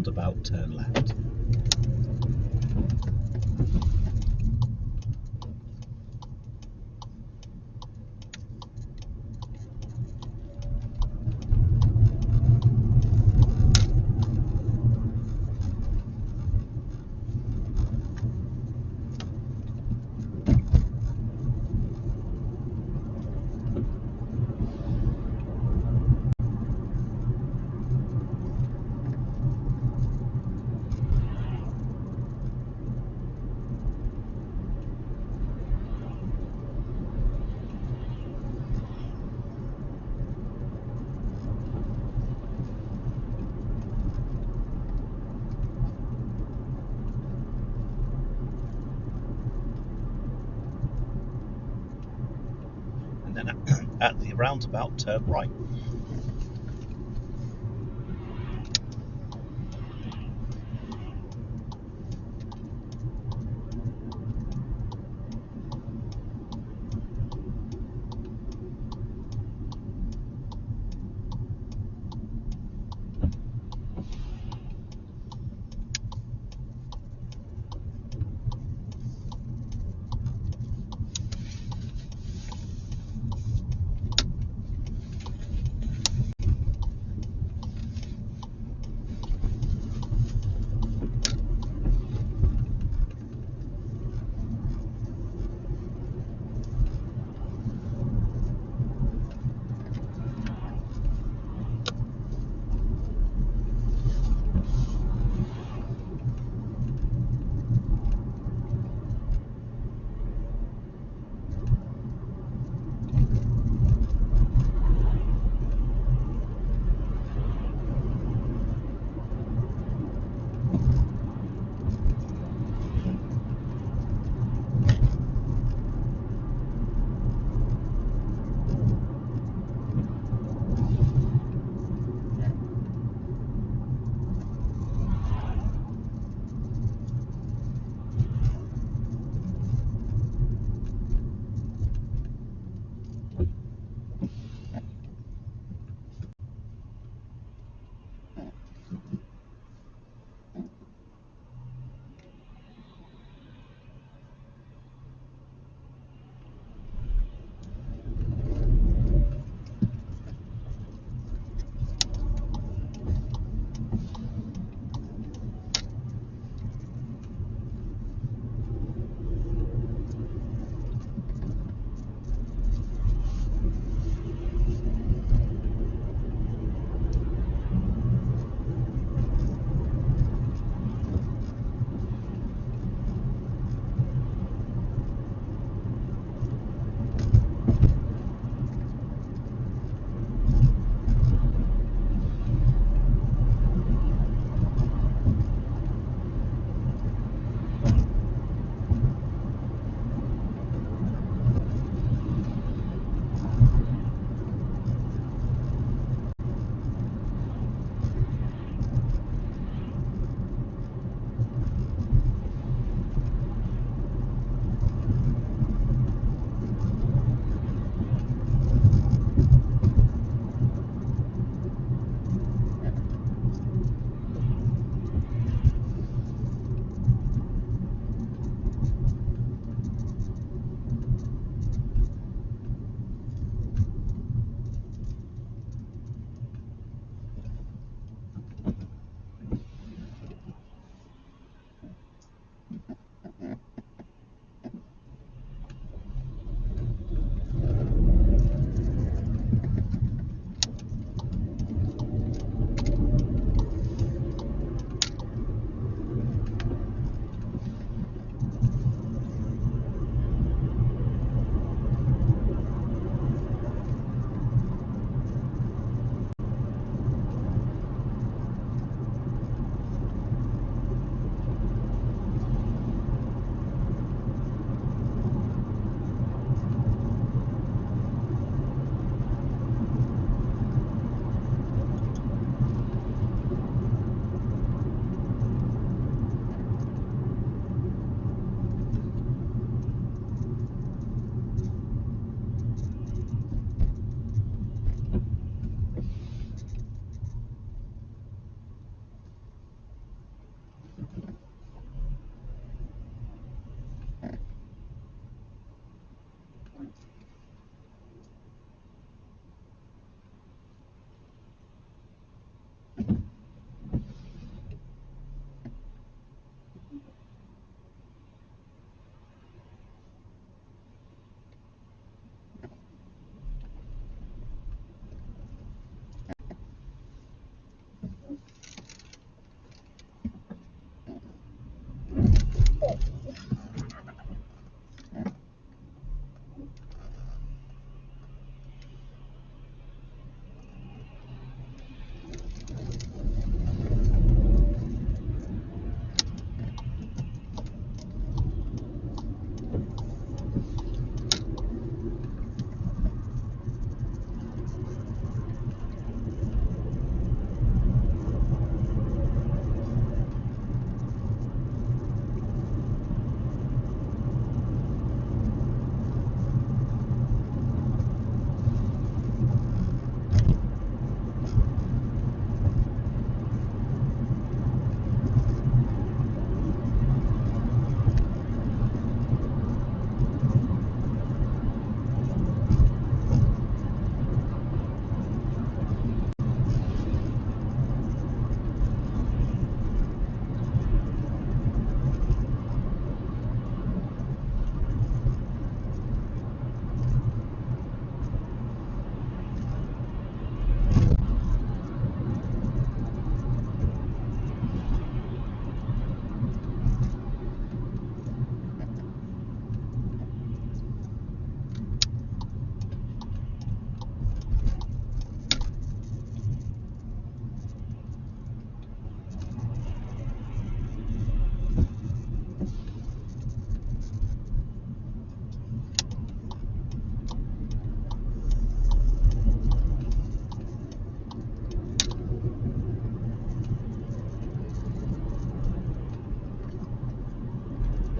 roundabout, turn left. And then at the roundabout, turn right.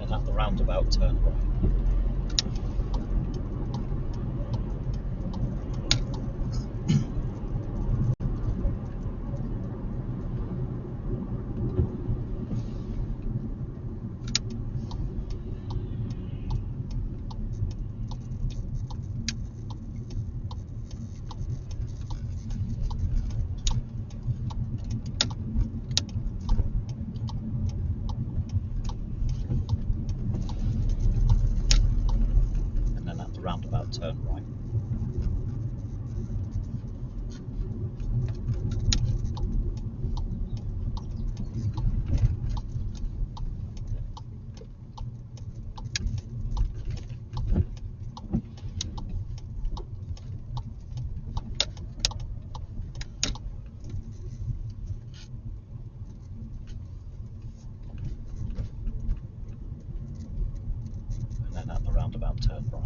then at the roundabout, turn right. Roundabout, turn right. And then at the roundabout, turn right.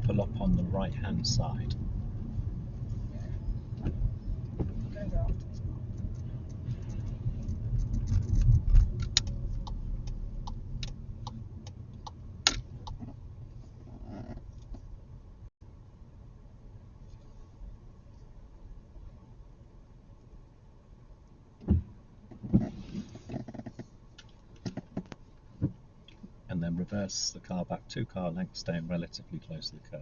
Pull up on the right hand side. And then reverse the car back 2 car lengths, staying relatively close to the curb.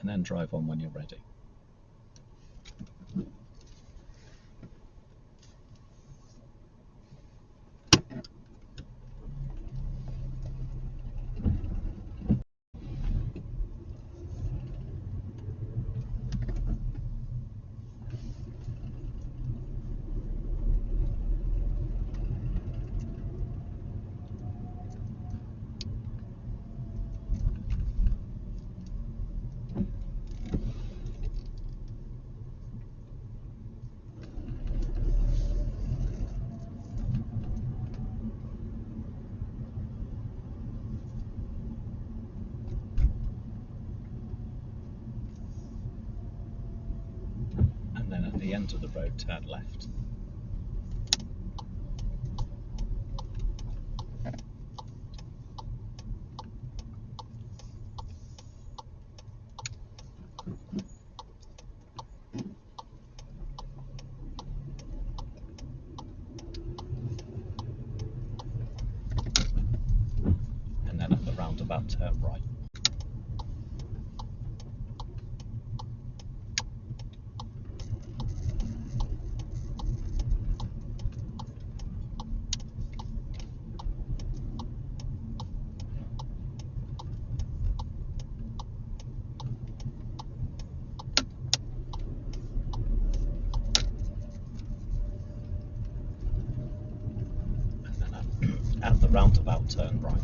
And then drive on when you're ready. And then at the end of the road, turn left. And then at the roundabout, turn right. At the roundabout, turn right.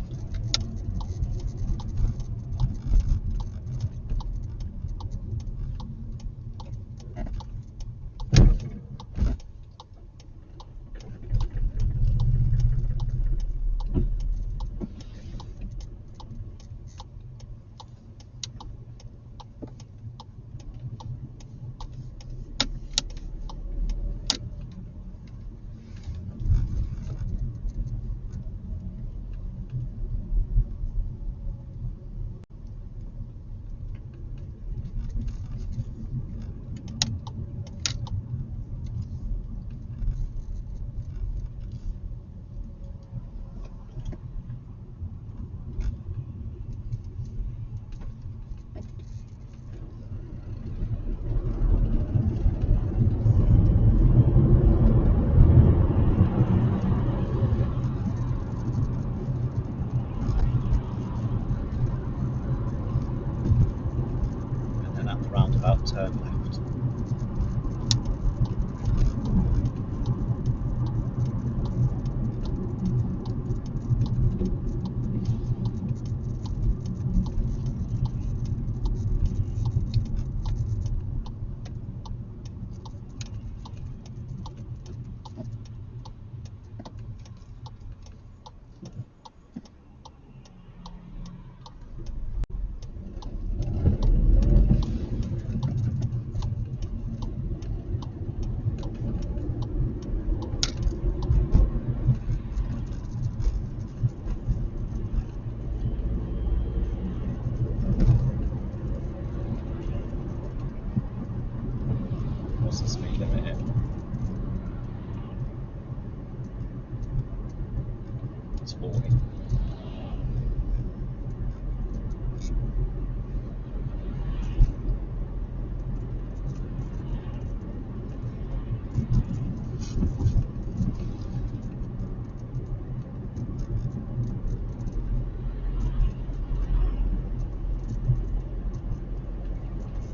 40.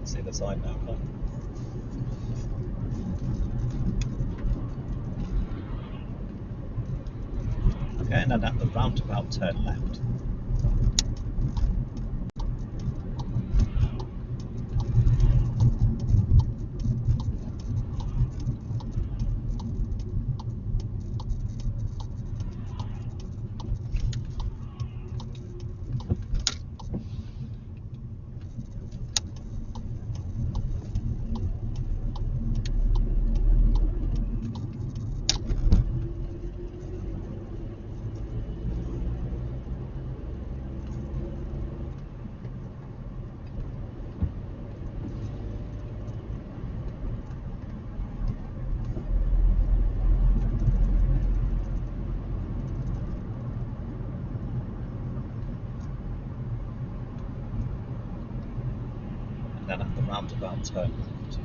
See the sign now, Clive? Okay, and then at the roundabout, turn left. And then at the roundabout, turn left.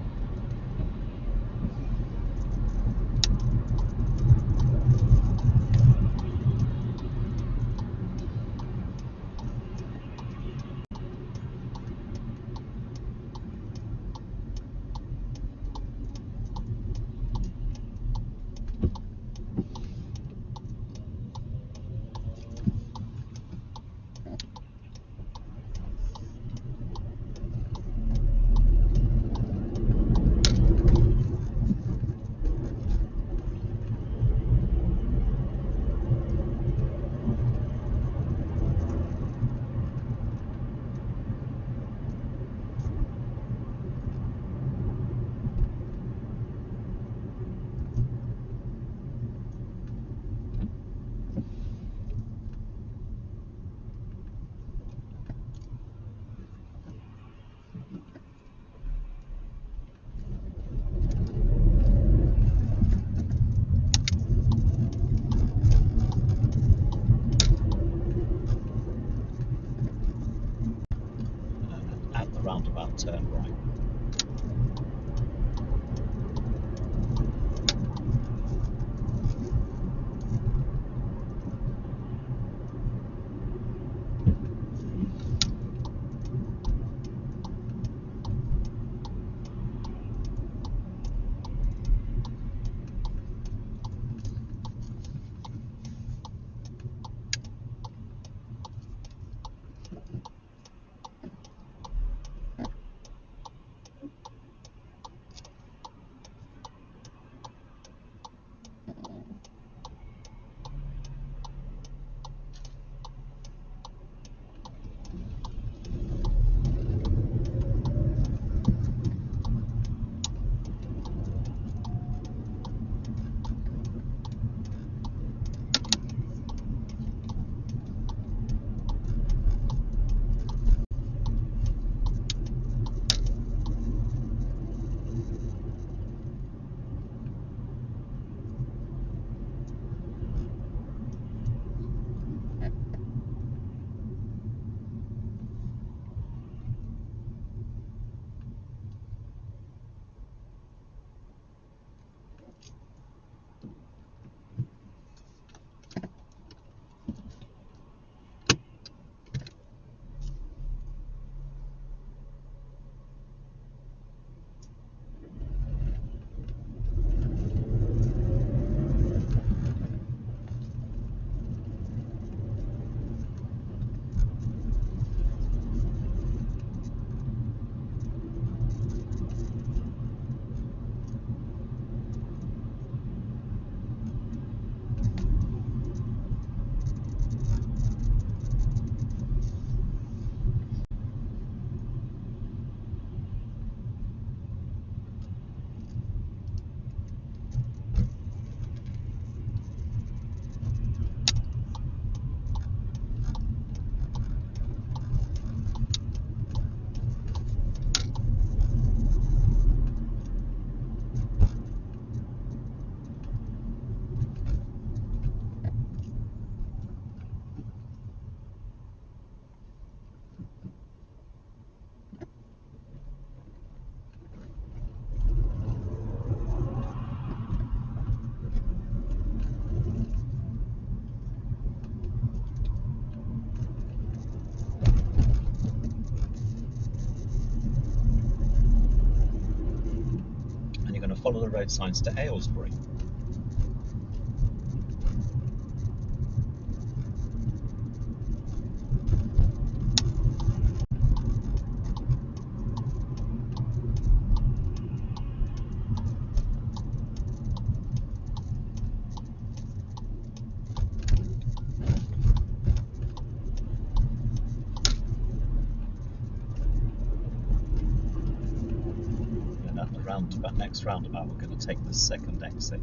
And at the roundabout, turn right. road signs to Aylesbury. But next roundabout we're going to take the second exit.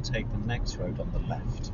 Take the next road on the left.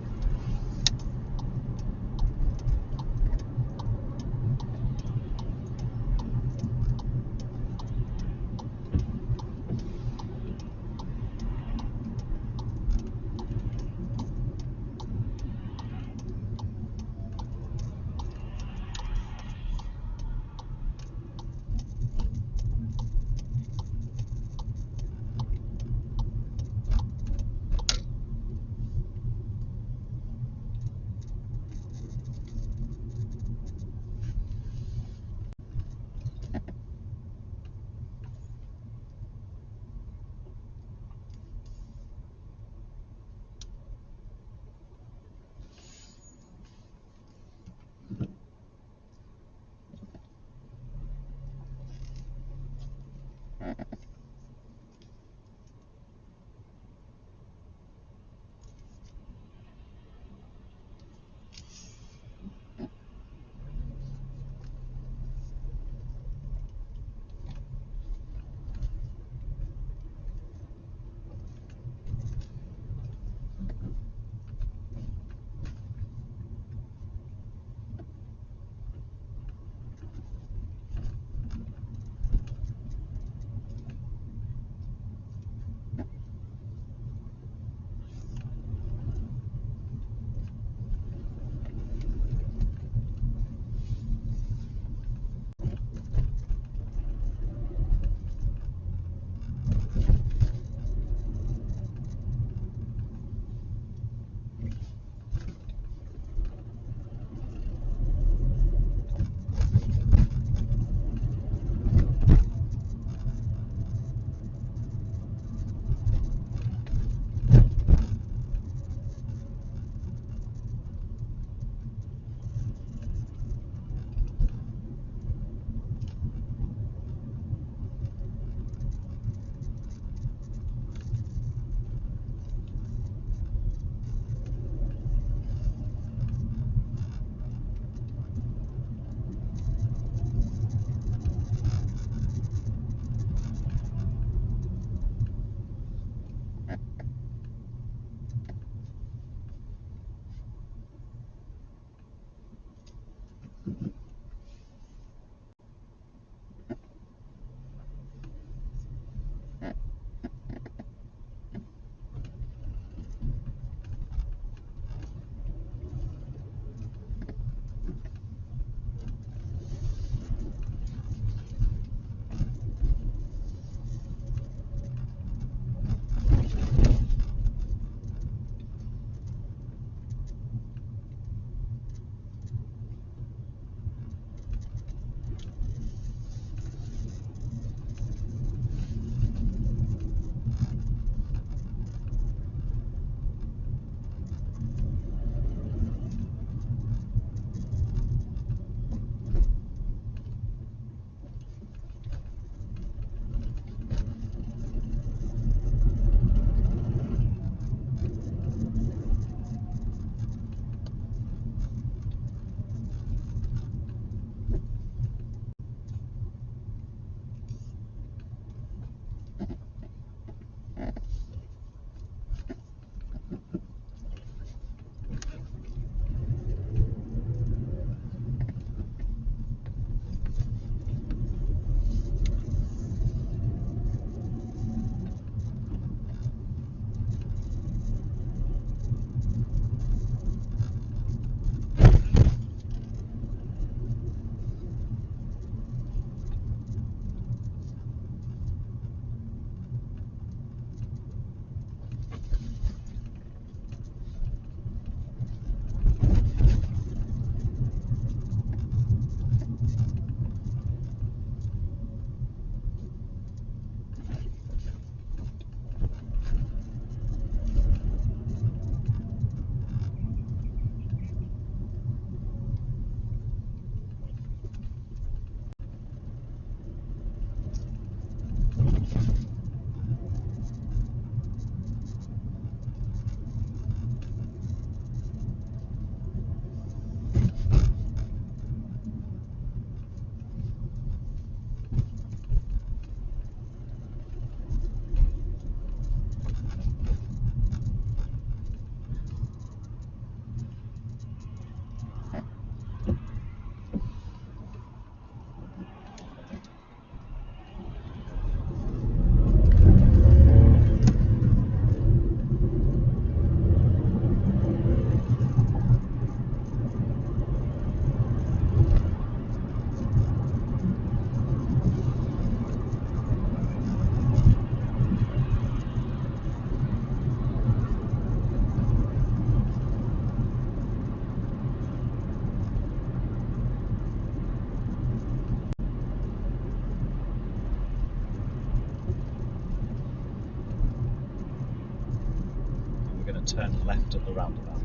we're going to turn left at the roundabout.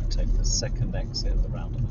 Take the second exit at the roundabout.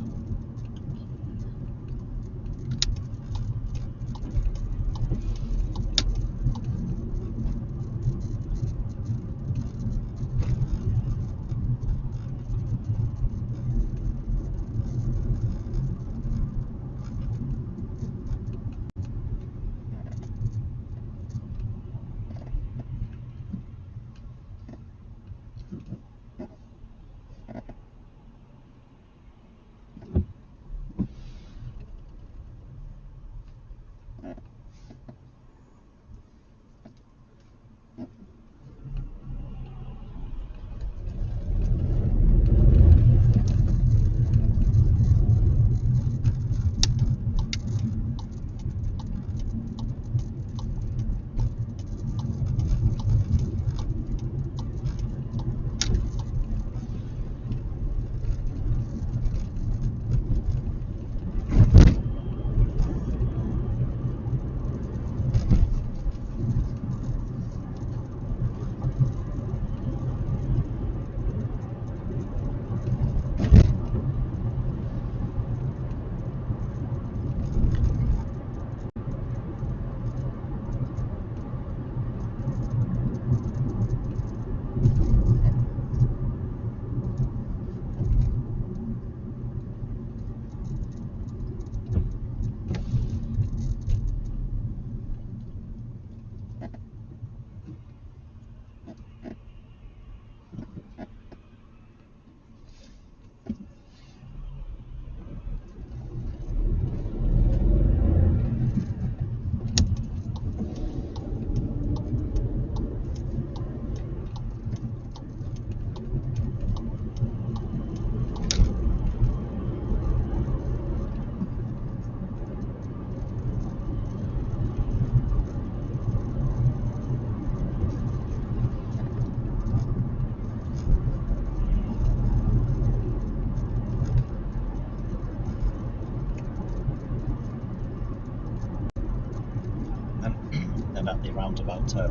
And at the roundabout turn.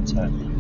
and turn left.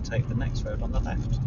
Take the next road on the left.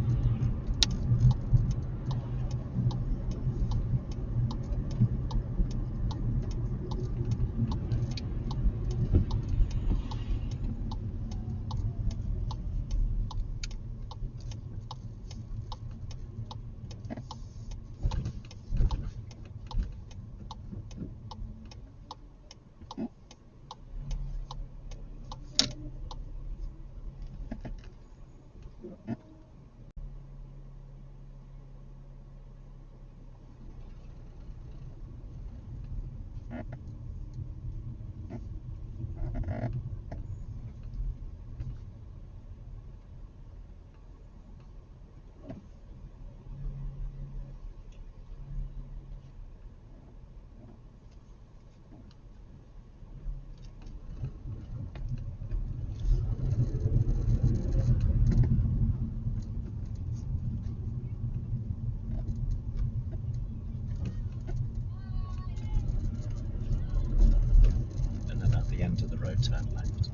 And then at the end of the road, turn left.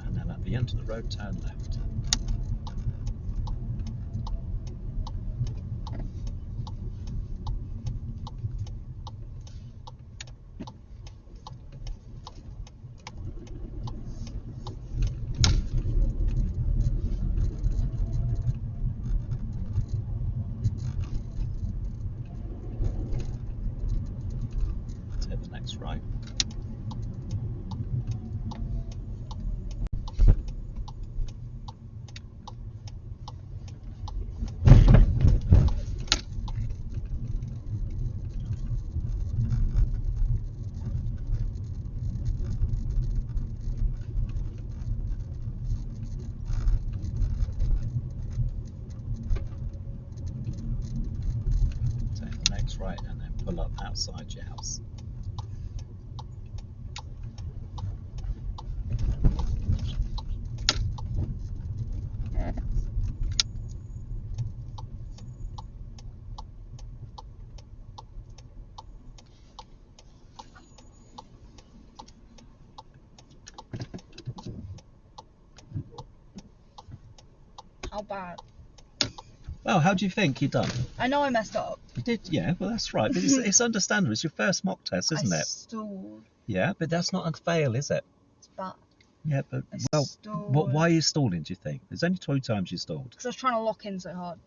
And then at the end of the road, turn left. Take the next right. Take the next right and then pull up outside your house. How bad? Well, how do you think you done? I know I messed up. You did, yeah, well that's right, but it's understandable. It's your first mock test, isn't I it? stalled. Yeah, but that's not a fail, is it? It's bad. Yeah, but I well, stalled. why are you stalling, do you think? There's only 2 times you stalled. Because I was trying to lock in so hard.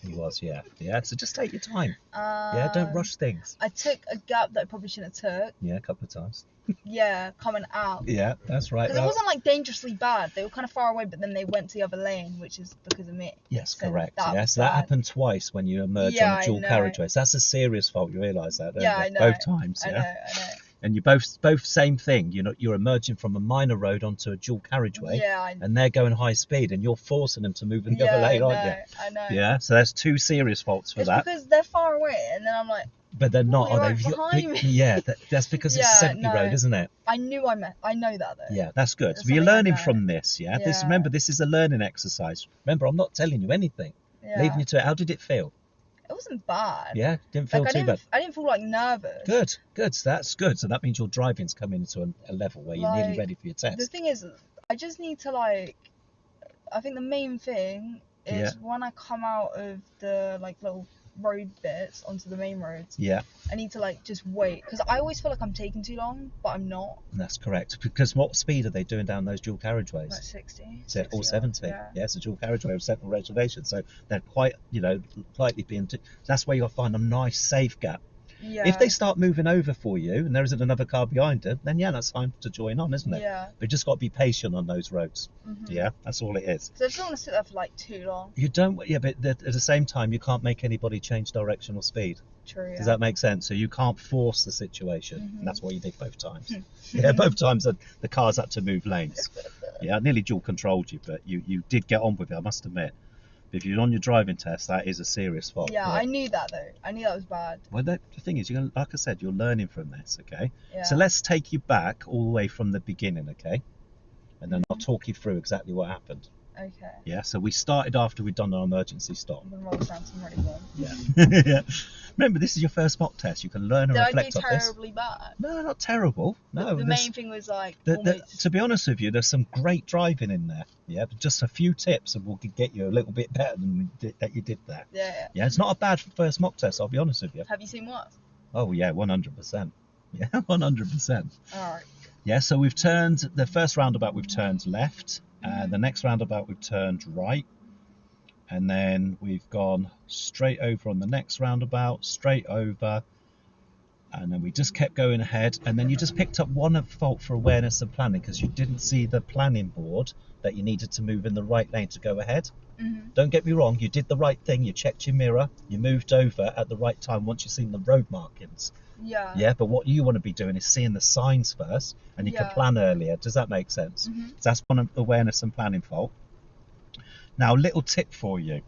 He was, yeah. Yeah, so just take your time. Yeah, don't rush things. I took a gap that I probably shouldn't have took. Yeah, a couple of times. Yeah, coming out. Yeah, that's right. Because it wasn't like dangerously bad. They were kind of far away, but then they went to the other lane, which is because of me. Yes, So correct. that Yes, was that bad. happened twice when you emerged Yeah, on a dual I know. carriageway. So that's a serious fault. You realise that, don't Yeah, you? I know. Both times, I yeah. know. and you're both same thing. You're emerging from a minor road onto a dual carriageway, Yeah, and they're going high speed, and you're forcing them to move in the other lane, aren't you? I know. Yeah, so there's two serious faults for It's that. because they're far away, and then I'm like, But they're not, you're are right they? behind me. Yeah, that's because it's Yeah, 70 no. road, isn't it? I know that though. Yeah, that's good. That's So you're something I learning know. from this, yeah? Yeah. Remember, this is a learning exercise. Remember, I'm not telling you anything. Yeah. Leaving you to it. How did it feel? It wasn't bad. Yeah, didn't feel Like, too bad. I didn't feel like nervous. Good. So that's good. So that means your driving's coming into a level where you're nearly Like, ready for your test. The thing is, I just need to I think the main thing is when I come out of the little road bits onto the main roads, Yeah, I need to just wait, because I always feel like I'm taking too long, but I'm not. that's correct. Because what speed are they doing down those dual carriageways? Like 60. Or 70. Yeah. It's a dual carriageway with central reservation. So they're quite, likely being. That's where you'll find a nice safe gap. Yeah. If they start moving over for you and there isn't another car behind it, then yeah, that's time to join on, isn't it? Yeah. But just got to be patient on those roads. Mhm. Yeah, that's all it is. So I just don't want to sit there for too long. You don't, yeah, but at the same time, you can't make anybody change direction or speed. True. Yeah. Does that make sense? So you can't force the situation. Mhm. And that's what you did both times. Yeah, both times the cars had to move lanes. Yeah, I nearly dual controlled you, but you did get on with it, I must admit. If you're on your driving test, that is a serious fault. Yeah, I knew that though. I knew that was bad. Well, the thing is, like I said, you're learning from this, okay? Yeah. So let's take you back all the way from the beginning, okay? And then I'll talk you through exactly what happened. Okay. Yeah, so we started after we'd done our emergency stop. The roll sounds really good. Yeah. Yeah. Remember, this is your first mock test. You can learn and Did I reflect do on this. terribly bad? No, not terrible. No, The main thing was almost... to be honest with you, there's some great driving in there. Yeah, but just a few tips and we'll get you a little bit better than that you did there. Yeah. Yeah, it's not a bad first mock test, I'll be honest with you. Have you seen what? Oh, yeah, 100%. Yeah, 100%. Alright. Yeah, so we've turned, the first roundabout we've turned left, the next roundabout we've turned right, and then we've gone straight over on the next roundabout, straight over, and then we just kept going ahead, and then you just picked up one fault for awareness and planning because you didn't see the planning board that you needed to move in the right lane to go ahead. Mm-hmm. Don't get me wrong, you did the right thing, you checked your mirror, you moved over at the right time once you've seen the road markings. Yeah. Yeah, but what you want to be doing is seeing the signs first, and you can Yeah. plan earlier. Does that make sense? Mm-hmm. So that's one awareness and planning fault. Now, little tip for you.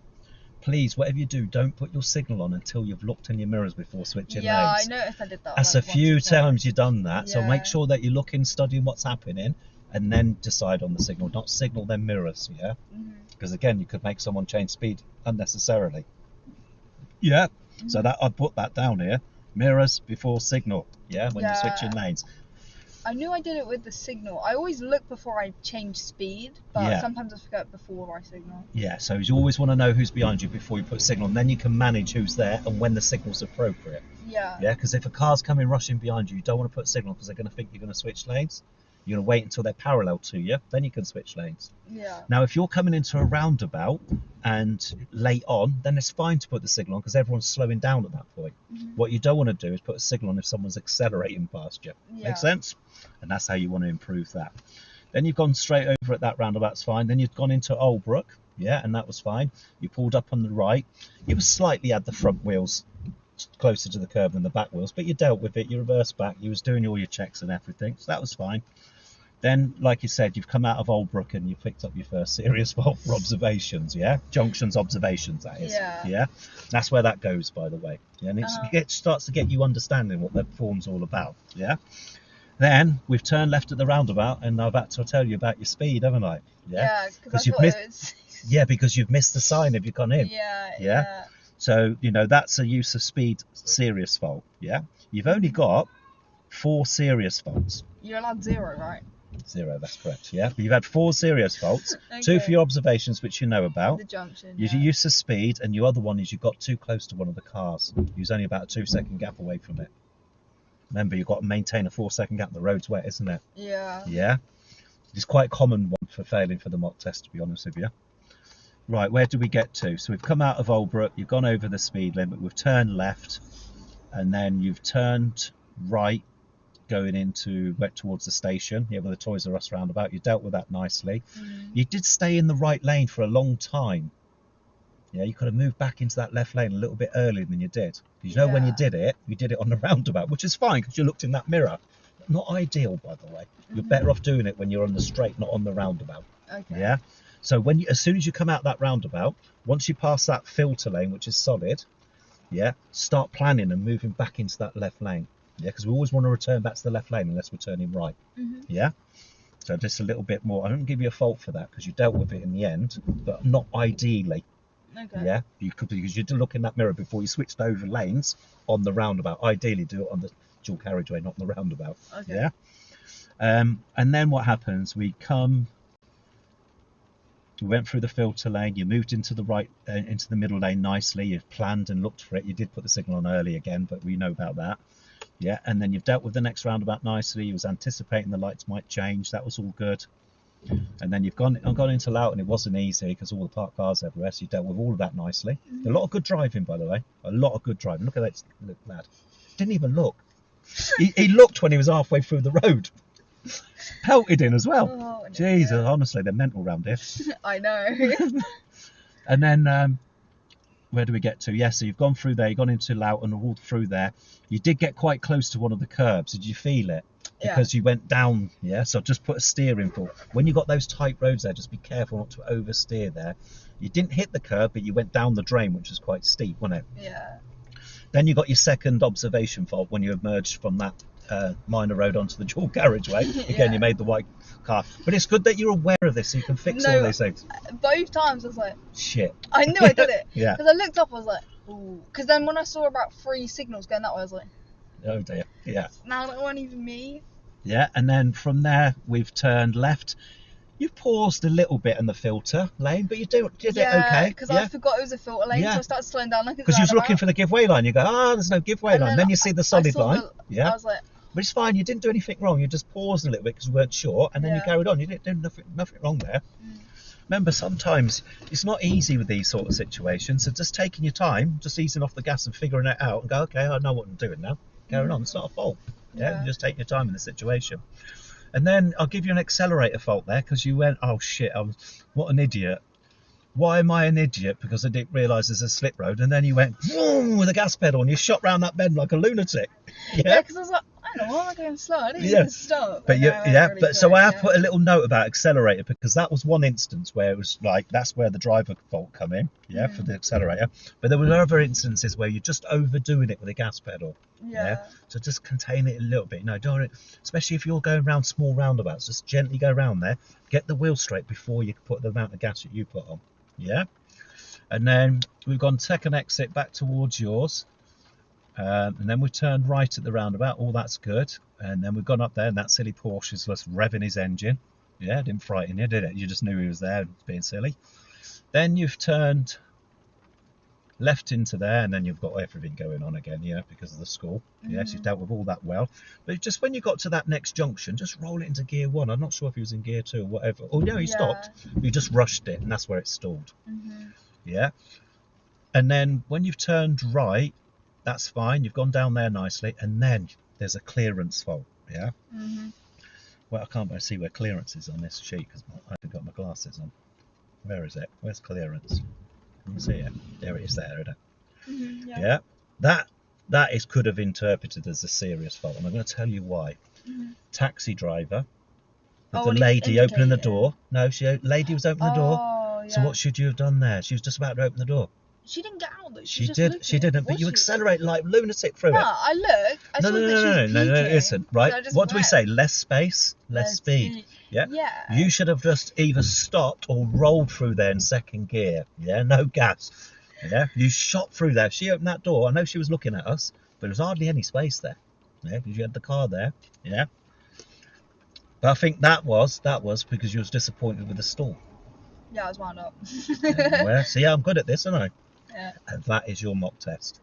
Please, whatever you do, don't put your signal on until you've looked in your mirrors before switching Yeah, lanes. I noticed I did that. That's a once few or twice. times you've done that. So Yeah. make sure that you're looking, studying what's happening, and then decide on the signal. Not signal, then mirrors, yeah? Mhm. Because again, you could make someone change speed unnecessarily. Yeah, so that I put that down here. Mirrors before signal, yeah, when you're Yeah. switching lanes. I knew I did it with the signal. I always look before I change speed, but Yeah. sometimes I forget before I signal. Yeah, so you always want to know who's behind you before you put signal, and then you can manage who's there and when the signal's appropriate. Yeah. Yeah, because if a car's coming rushing behind you, you don't want to put signal because they're going to think you're going to switch lanes. You're going to wait until they're parallel to you, then you can switch lanes. Yeah. Now, if you're coming into a roundabout and late on, then it's fine to put the signal on because everyone's slowing down at that point. Mhm. What you don't want to do is put a signal on if someone's accelerating past you. Yeah. Make sense? And that's how you want to improve that. Then you've gone straight over at that roundabout's fine. Then you've gone into Oldbrook, yeah, and that was fine. You pulled up on the right. You were slightly had the front wheels closer to the curb than the back wheels, but you dealt with it. You reversed back. You was doing all your checks and everything, so that was fine. Then, like you said, you've come out of Oldbrook and you picked up your first serious fault for observations, yeah? Junctions observations, that is. Yeah. That's where that goes, by the way. Yeah? And it starts to get you understanding what that form's all about, yeah? Then, we've turned left at the roundabout and I've had to tell you about your speed, haven't I? Yeah, because 'Cause I you've thought missed- it was... Yeah, because you've missed the sign if you've gone in. Yeah. Yeah? So, that's a use of speed serious fault, yeah? You've only got 4 serious faults. You're allowed 0, right? 0, that's correct, yeah? But you've had 4 serious faults, 2 for Okay. your observations, which you know about. The junction. Your use of speed, and your other one is you got too close to one of the cars. You was only about a 2-second gap away from it. Remember, you've got to maintain a 4-second gap. The road's wet, isn't it? Yeah. Yeah? It's quite a common one for failing for the mock test, to be honest with you. Right, where do we get to? So we've come out of Oldbrook, you've gone over the speed limit, we've turned left, and then you've turned right, going went towards the station, with the Toys R Us roundabout. You dealt with that nicely. Mm. You did stay in the right lane for a long time. Yeah, you could have moved back into that left lane a little bit earlier than you did. Because when you Yeah. did it on the roundabout, which is fine because you looked in that mirror. not ideal, by the way. You're better off doing it when you're on the straight, not on the roundabout. Okay. Yeah. So as soon as you come out that roundabout, once you pass that filter lane, which is solid, yeah, start planning and moving back into that left lane. Yeah, because we always want to return back to the left lane unless we're turning right. Yeah. So just a little bit more. I don't give you a fault for that because you dealt with it in the end, but not ideally. Okay. Yeah, because you did look in that mirror before you switched over lanes on the roundabout. Ideally, do it on the dual carriageway, not on the roundabout. Okay. Yeah. And then what happens? We went through the filter lane. You moved into the right, into the middle lane nicely. You've planned and looked for it. You did put the signal on early again, but we know about that. Yeah, and then you've dealt with the next roundabout nicely. You was anticipating the lights might change. That was all good. And then you've gone into Loughton. It wasn't easy because all the parked cars everywhere. So you dealt with all of that nicely. A lot of good driving, by the way. A lot of good driving. Look at that lad. Didn't even look. He looked when he was halfway through the road. Pelted in as well. Oh, no. Jesus, honestly, they're mental round here. I know. And then where do we get to? Yeah, so you've gone through there, you've gone into Loughton, all through there. You did get quite close to one of the curbs. Did you feel it? Because you went down, yeah? So just put a steering for. When you got those tight roads there, just be careful not to oversteer there. You didn't hit the curb, but you went down the drain, which was quite steep, wasn't it? Yeah. Then you got your second observation fault when you emerged from that minor road onto the dual carriageway. Again, you made the white car. But it's good that you're aware of this so you can fix all these things. Both times I was like, shit. I knew I did it. Yeah. Because I looked up, I was like, ooh. Because then when I saw about 3 signals going that way, I was like, Oh dear. Yeah. now that wasn't even me. Yeah, and then from there we've turned left. You paused a little bit in the filter lane, but you did it okay. Because I forgot it was a filter lane, so I started slowing down. Because you was looking for the giveaway line. You go, there's no giveaway line. Then you see the solid line. I was like, but it's fine. You didn't do anything wrong. You just paused a little bit because you weren't sure, and then you carried on. You didn't do nothing wrong there. Remember, sometimes it's not easy with these sort of situations. So just taking your time, just easing off the gas and figuring it out, and go, okay, I know what I'm doing now. Carrying on. It's not a fault. Yeah, you just take your time in the situation. And then I'll give you an accelerator fault there because you went, oh shit, what an idiot. Why am I an idiot? Because I didn't realise there's a slip road. And then you went boom with a gas pedal and you shot round that bend like a lunatic. Yeah, because I was like, I don't know, why am I going slow? I didn't even stop. But so I have put a little note about accelerator because that was one instance where it was like, that's where the driver fault come in, for the accelerator. But there were other instances where you're just overdoing it with a gas pedal. Yeah. So just contain it a little bit. No, don't it, especially if you're going around small roundabouts, just gently go around there, get the wheel straight before you put the amount of gas that you put on. Yeah. And then we've gone second exit back towards yours. And then we turned right at the roundabout. All that's good. And then we've gone up there, and that silly Porsche is just revving his engine. Yeah, didn't frighten you, did it? You just knew he was there, being silly. Then you've turned left into there, and then you've got everything going on again, because of the school. Yes, you've dealt with all that well. But just when you got to that next junction, just roll it into gear 1. I'm not sure if he was in gear 2 or whatever. Oh, no, he stopped. You just rushed it, and that's where it stalled. Yeah. And then when you've turned right, that's fine. You've gone down there nicely, and then there's a clearance fault. Yeah. Well, I can't see where clearance is on this sheet because I haven't got my glasses on. Where is it? Where's clearance? Can you see it? There it is. There, isn't it? Yeah. That could have interpreted as a serious fault, and I'm going to tell you why. Taxi driver with the lady opening the door. No, lady was opening the door. So what should you have done there? She was just about to open the door. She didn't get out though. She didn't. But you accelerate like lunatic through it. I looked. No. Listen, right? So what do we say? Less space, less speed. Yeah. You should have just either stopped or rolled through there in second gear. Yeah. No gas. Yeah. You shot through there. She opened that door. I know she was looking at us, but there was hardly any space there. Yeah, because you had the car there. Yeah. But I think that was because you was disappointed with the stall. Yeah, I was wound up. See, I'm good at this, aren't I? Yeah. And that is your mock test.